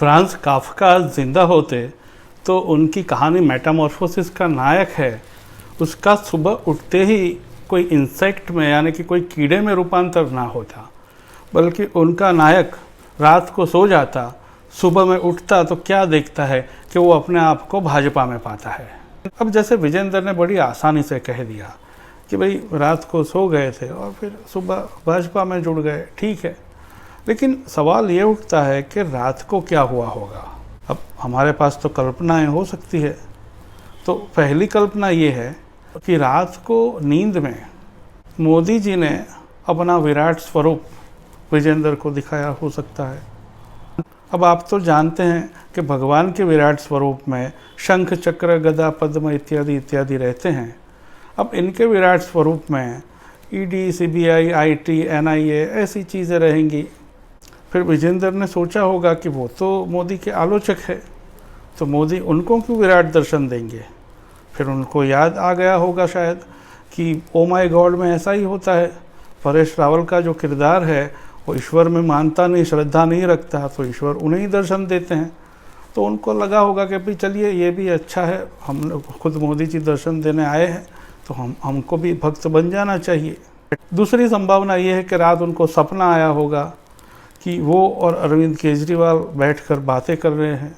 Franz Kafka जिंदा होते तो उनकी कहानी मेटामॉर्फोसिस का नायक है, उसका सुबह उठते ही कोई इंसेक्ट में यानी कि कोई कीड़े में रूपांतर ना होता, बल्कि उनका नायक रात को सो जाता, सुबह में उठता तो क्या देखता है कि वो अपने आप को भाजपा में पाता है। अब जैसे विजेंद्र ने बड़ी आसानी से कह दिया कि भाई रात को सो गए थे और फिर सुबह भाजपा में जुड़ गए, ठीक है, लेकिन सवाल ये उठता है कि रात को क्या हुआ होगा। अब हमारे पास तो कल्पनाएं हो सकती है। तो पहली कल्पना ये है कि रात को नींद में मोदी जी ने अपना विराट स्वरूप विजेंद्र को दिखाया हो सकता है। अब आप तो जानते हैं कि भगवान के विराट स्वरूप में शंख, चक्र, गदा, पद्म इत्यादि इत्यादि रहते हैं। अब इनके विराट स्वरूप में ईडी, सीबीआई, आईटी, एनआईए ऐसी चीज़ें रहेंगी। फिर विजेंद्र ने सोचा होगा कि वो तो मोदी के आलोचक है, तो मोदी उनको क्यों विराट दर्शन देंगे। फिर उनको याद आ गया होगा शायद कि ओ माय गॉड में ऐसा ही होता है। परेश रावल का जो किरदार है वो ईश्वर में मानता नहीं, श्रद्धा नहीं रखता, तो ईश्वर उन्हें ही दर्शन देते हैं। तो उनको लगा होगा कि भाई चलिए ये भी अच्छा है, हम खुद मोदी जी दर्शन देने आए हैं तो हमको भी भक्त बन जाना चाहिए। दूसरी संभावना ये है कि रात उनको सपना आया होगा कि वो और अरविंद केजरीवाल बैठकर बातें कर रहे हैं।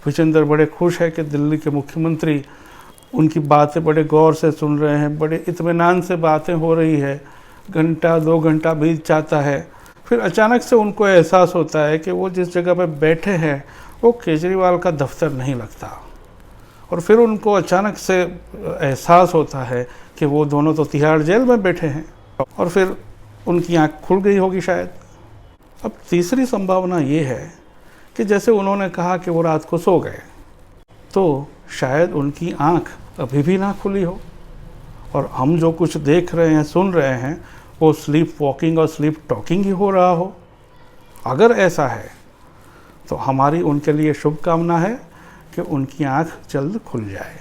विजेंद्र बड़े खुश है कि दिल्ली के मुख्यमंत्री उनकी बातें बड़े गौर से सुन रहे हैं, बड़े इत्मीनान से बातें हो रही है। घंटा 2 घंटा बीत जाता है, फिर अचानक से उनको एहसास होता है कि वो जिस जगह पर बैठे हैं वो केजरीवाल का दफ्तर नहीं लगता। और फिर उनको अचानक से एहसास होता है कि वो दोनों तो तिहाड़ जेल में बैठे हैं, और फिर उनकी आँख खुल गई होगी शायद। अब तीसरी संभावना ये है कि जैसे उन्होंने कहा कि वो रात को सो गए, तो शायद उनकी आँख अभी भी ना खुली हो और हम जो कुछ देख रहे हैं, सुन रहे हैं, वो स्लीप वॉकिंग और स्लीप टॉकिंग ही हो रहा हो। अगर ऐसा है तो हमारी उनके लिए शुभकामना है कि उनकी आँख जल्द खुल जाए।